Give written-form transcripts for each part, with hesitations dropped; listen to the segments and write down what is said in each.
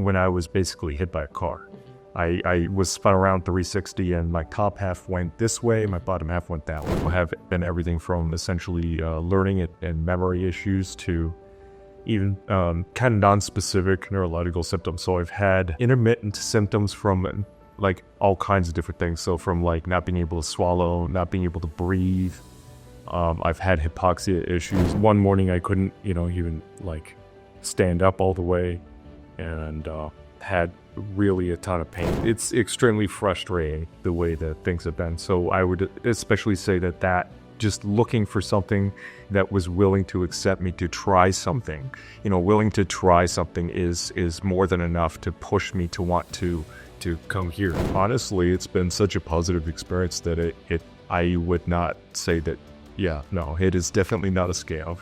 when I was basically hit by a car. I was spun around 360 and my top half went this way, my bottom half went that way. I have been everything from essentially learning and memory issues to even kind of non-specific neurological symptoms. So I've had intermittent symptoms from like all kinds of different things. So from like not being able to swallow, not being able to breathe. I've had hypoxia issues. One morning I couldn't, even like stand up all the way, and had really a ton of pain. It's extremely frustrating the way that things have been. So I would especially say that just looking for something that was willing to accept me to try something, willing to try something is more than enough to push me to want to come here. Honestly, it's been such a positive experience that I would not say that, it is definitely not a scam.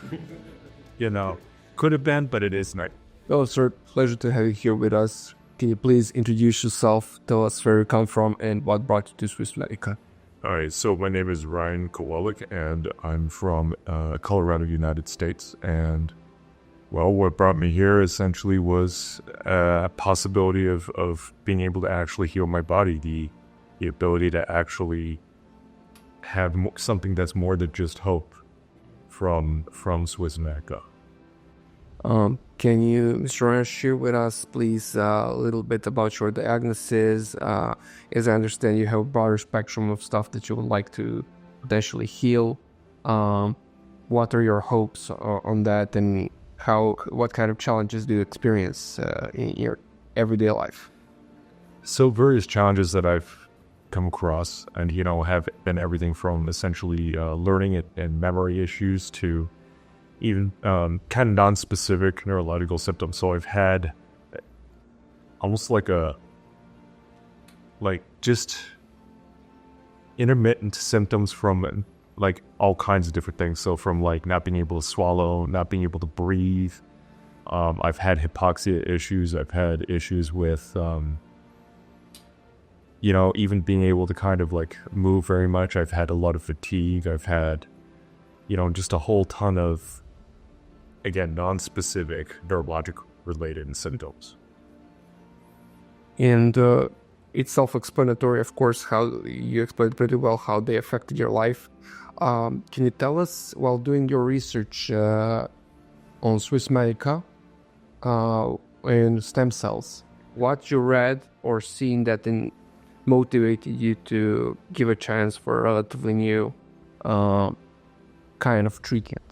Could have been, but it is not. Oh, sir, pleasure to have you here with us. Can you please introduce yourself, tell us where you come from, and what brought you to Swiss Medica? All right, so my name is Ryan Kowalik, and I'm from Colorado, United States. And, well, what brought me here essentially was a possibility of being able to actually heal my body, the ability to actually have something that's more than just hope from Swiss Medica. Can you, Mr. Ryan, share with us, please, a little bit about your diagnosis? As I understand, you have a broader spectrum of stuff that you would like to potentially heal. What are your hopes on that, and what kind of challenges do you experience in your everyday life? So various challenges that I've come across, and have been everything from essentially learning and memory issues to even kind of non-specific neurological symptoms. So I've had almost just intermittent symptoms from like all kinds of different things. So from like not being able to swallow, not being able to breathe. I've had hypoxia issues. I've had issues with, even being able to kind of like move very much. I've had a lot of fatigue. I've had, just a whole ton of, again, non-specific neurological related symptoms. And it's self-explanatory, of course, how you explained pretty well how they affected your life. Can you tell us, while doing your research on Swiss Medica and stem cells, what you read or seen that motivated you to give a chance for a relatively new kind of treatment?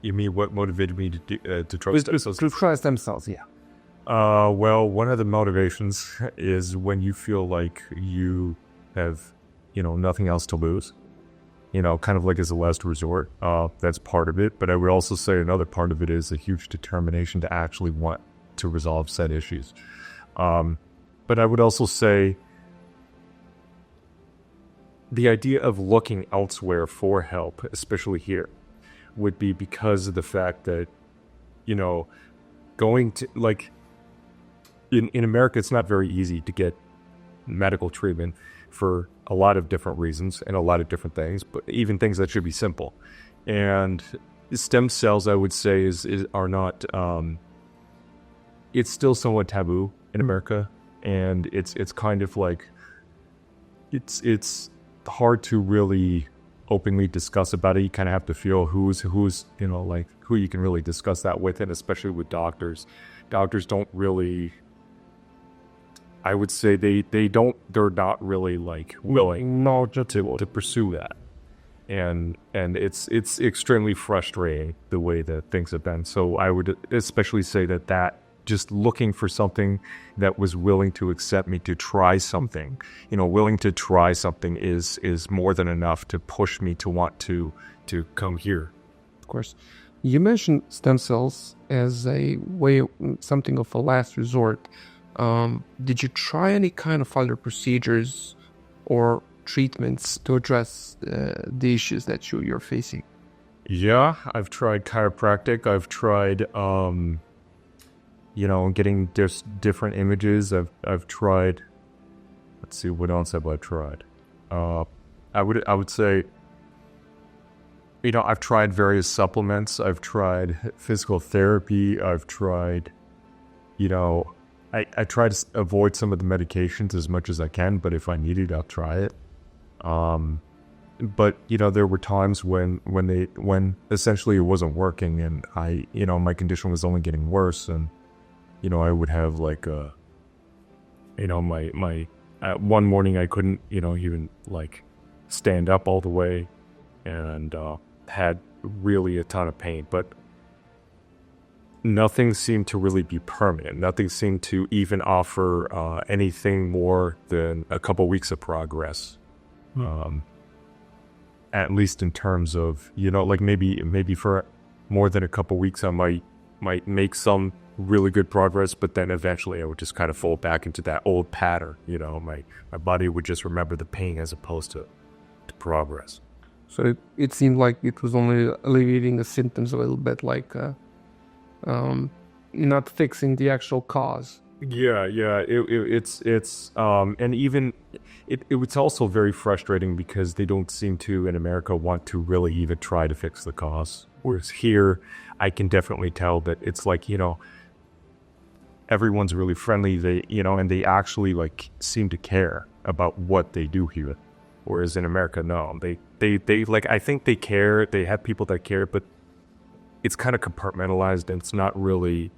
You mean what motivated me to try stem cells? To try stem cells, yeah. Well, one of the motivations is when you feel like you have, nothing else to lose, kind of like as a last resort. That's part of it. But I would also say another part of it is a huge determination to actually want to resolve said issues. But I would also say the idea of looking elsewhere for help, especially here, would be because of the fact that, going to, like, in America, it's not very easy to get medical treatment for a lot of different reasons and a lot of different things, but even things that should be simple. And stem cells, I would say, are not, it's still somewhat taboo in America. And it's kind of like, it's hard to really openly discuss about it. You kind of have to feel who's who you can really discuss that with, and especially with doctors. Doctors don't really, I would say they're not really like willing to pursue that. And it's extremely frustrating the way that things have been. So I would especially say that just looking for something that was willing to accept me to try something, willing to try something is more than enough to push me to want to come here. Of course. You mentioned stem cells as a way, something of a last resort. Did you try any kind of other procedures or treatments to address the issues that you're facing? Yeah, I've tried chiropractic. I've tried getting different images. I've tried, let's see, what else have I tried? I would say, I've tried various supplements. I've tried physical therapy. I've tried, I try to avoid some of the medications as much as I can, but if I need it, I'll try it. But there were times when essentially it wasn't working, and my condition was only getting worse, and I would have like my one morning I couldn't even like stand up all the way, and had really a ton of pain, but nothing seemed to really be permanent. Nothing seemed to even offer anything more than a couple weeks of progress. At least in terms of, like maybe for more than a couple weeks, I might make some really good progress, but then eventually I would just kind of fall back into that old pattern. My body would just remember the pain as opposed to progress. So it seemed like it was only alleviating the symptoms a little bit, like not fixing the actual cause. Yeah. It's and even it's also very frustrating because they don't seem to in America want to really even try to fix the cause. Whereas here, I can definitely tell that it's like everyone's really friendly. They and they actually like seem to care about what they do here. Whereas in America, no, they like I think they care. They have people that care, but it's kind of compartmentalized and it's not really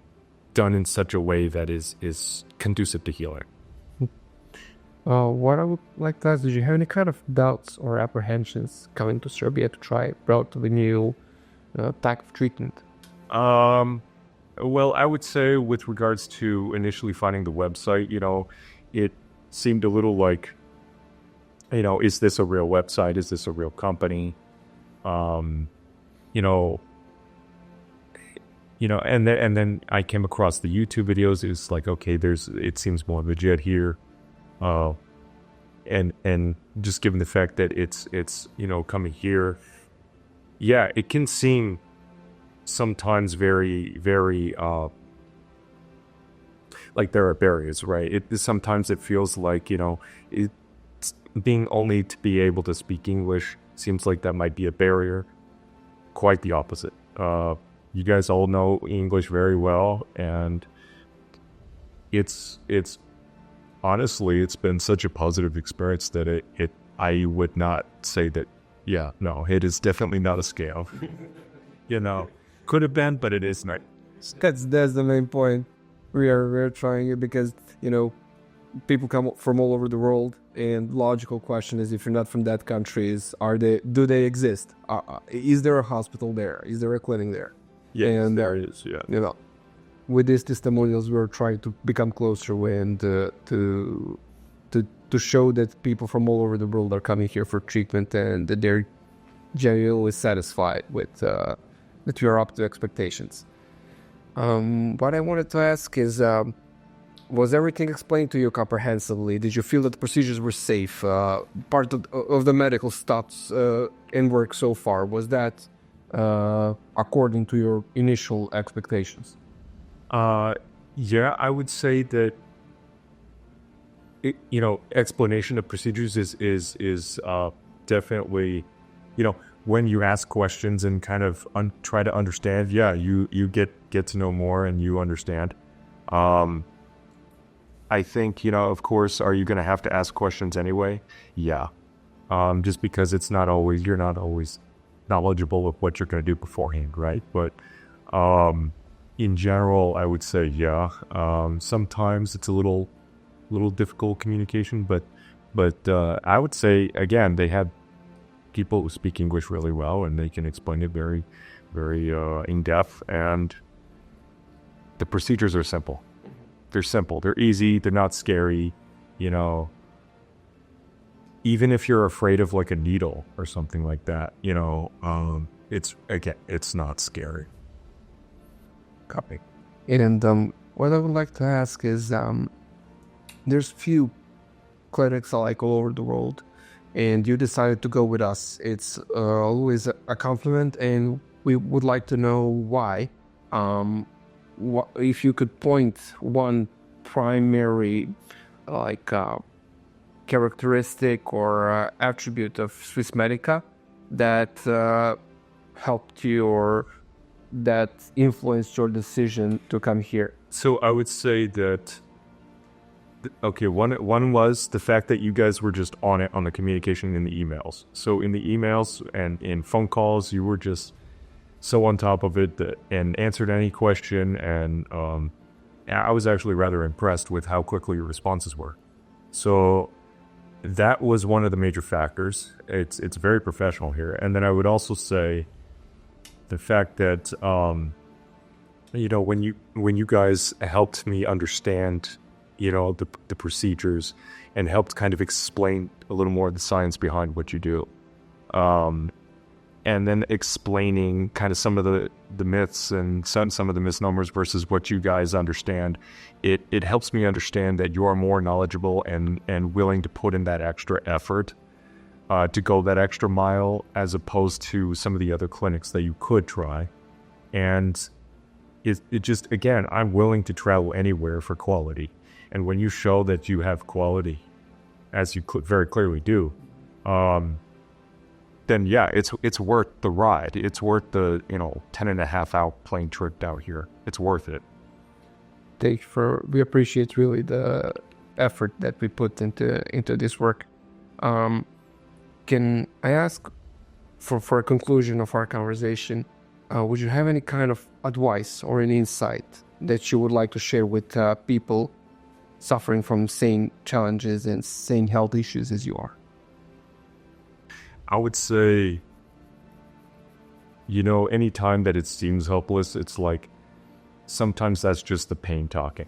done in such a way that is conducive to healing. What I would like to ask, did you have any kind of doubts or apprehensions coming to Serbia to try relatively new type of treatment? Well, I would say with regards to initially finding the website, it seemed a little like, is this a real website? Is this a real company? And then I came across the YouTube videos. It was like, okay, it seems more legit here. And just given the fact that it's coming here, yeah, it can seem sometimes very, very like there are barriers, right? Sometimes it feels like it's being only to be able to speak English seems like that might be a barrier. Quite the opposite. You guys all know English very well, and it's honestly, it's been such a positive experience that I would not say that, yeah, no, it is definitely not a scam. Could have been, but it is not. That's the main point. We're trying it because people come from all over the world, and logical question is, if you're not from that country, do they exist? Is there a hospital there? Is there a clinic there? Yeah, and there is. Yeah. With these testimonials, we're trying to become closer and to show that people from all over the world are coming here for treatment and that they're genuinely satisfied with that we are up to expectations. What I wanted to ask is, was everything explained to you comprehensively? Did you feel that the procedures were safe? Part of the medical stops and work so far, was that according to your initial expectations? Yeah, I would say that explanation of procedures is definitely, when you ask questions and kind of try to understand, yeah, you get to know more and you understand. I think, of course, are you going to have to ask questions anyway? Yeah. Just because you're not always knowledgeable of what you're going to do beforehand, right? But in general, I would say, yeah. Sometimes it's a little difficult communication, but I would say, again, they have people who speak English really well and they can explain it very, very in depth, and the procedures are simple. They're simple. They're easy. They're not scary. Even if you're afraid of like a needle or something like that, it's not scary. Copy. And what I would like to ask is, there's few clinics like all over the world, and you decided to go with us. It's always a compliment, and we would like to know why. If you could point one primary characteristic or attribute of Swiss Medica that helped you or that influenced your decision to come here. So I would say that Okay, one was the fact that you guys were just on it on the communication in the emails. So in the emails and in phone calls, you were just so on top of it and answered any question. And I was actually rather impressed with how quickly your responses were. So that was one of the major factors. It's very professional here. And then I would also say the fact that when you guys helped me understand the procedures and helped kind of explain a little more of the science behind what you do, and then explaining kind of some of the myths and some of the misnomers versus what you guys understand, it helps me understand that you are more knowledgeable and willing to put in that extra effort to go that extra mile, as opposed to some of the other clinics that you could try. And it just, again, I'm willing to travel anywhere for quality. And when you show that you have quality, as you very clearly do, then yeah, it's worth the ride. It's worth the 10.5 hour plane trip out here. It's worth it. We appreciate really the effort that we put into this work. Can I ask for a conclusion of our conversation? Would you have any kind of advice or an insight that you would like to share with people suffering from same challenges and same health issues as you are? I would say, any time that it seems hopeless, it's like sometimes that's just the pain talking.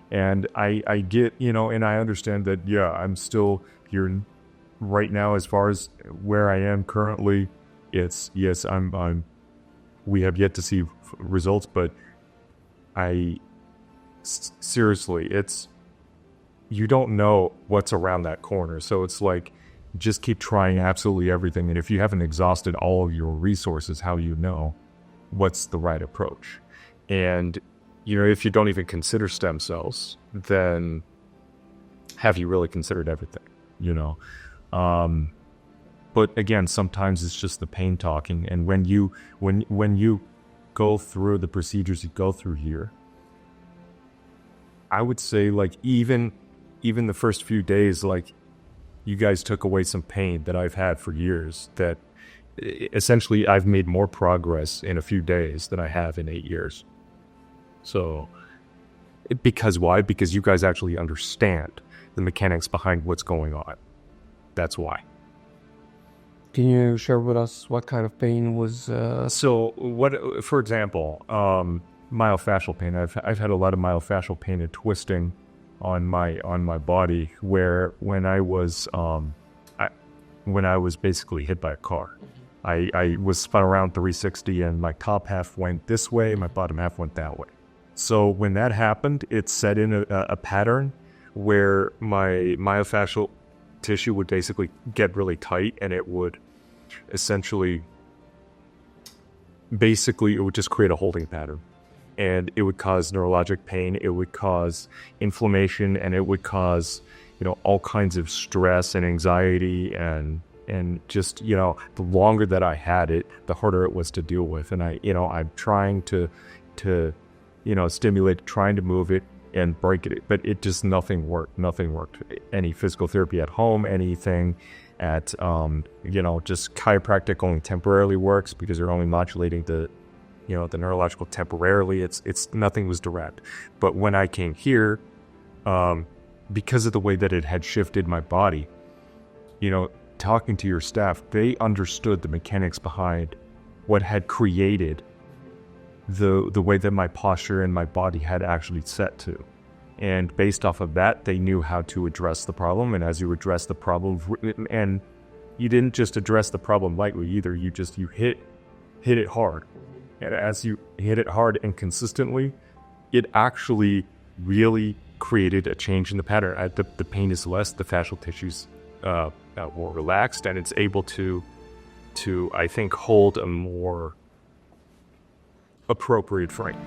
And I get, and I understand that, yeah, I'm still here right now as far as where I am currently. Yes, we have yet to see results, but seriously, you don't know what's around that corner. So it's like, just keep trying absolutely everything. And if you haven't exhausted all of your resources, how do you know what's the right approach? And, if you don't even consider stem cells, then have you really considered everything, But again, sometimes it's just the pain talking. And when you go through the procedures you go through here, I would say, like, even the first few days, like, you guys took away some pain that I've had for years, that essentially I've made more progress in a few days than I have in 8 years. So, because why? Because you guys actually understand the mechanics behind what's going on. That's why. Can you share with us what kind of pain was? So, for example, myofascial pain. I've had a lot of myofascial pain and twisting on my body, where when I was basically hit by a car, I was spun around 360, and my top half went this way, my bottom half went that way. So when that happened, it set in a pattern where my myofascial tissue would basically get really tight, and it would essentially, it would just create a holding pattern. And it would cause neurologic pain, it would cause inflammation, and it would cause, all kinds of stress and anxiety, and just, the longer that I had it, the harder it was to deal with. And I'm trying to stimulate, trying to move it and break it, but it just, nothing worked. Any physical therapy at home, anything at, just chiropractic only temporarily works, because they're only modulating the neurological temporarily. It's nothing was direct. But when I came here, because of the way that it had shifted my body, talking to your staff, they understood the mechanics behind what had created the way that my posture and my body had actually set to. And based off of that, they knew how to address the problem. And as you address the problem, and you didn't just address the problem lightly either, you hit it hard. And as you hit it hard and consistently, it actually really created a change in the pattern. The pain is less, the fascial tissue's more relaxed, and it's able to I think, hold a more appropriate frame.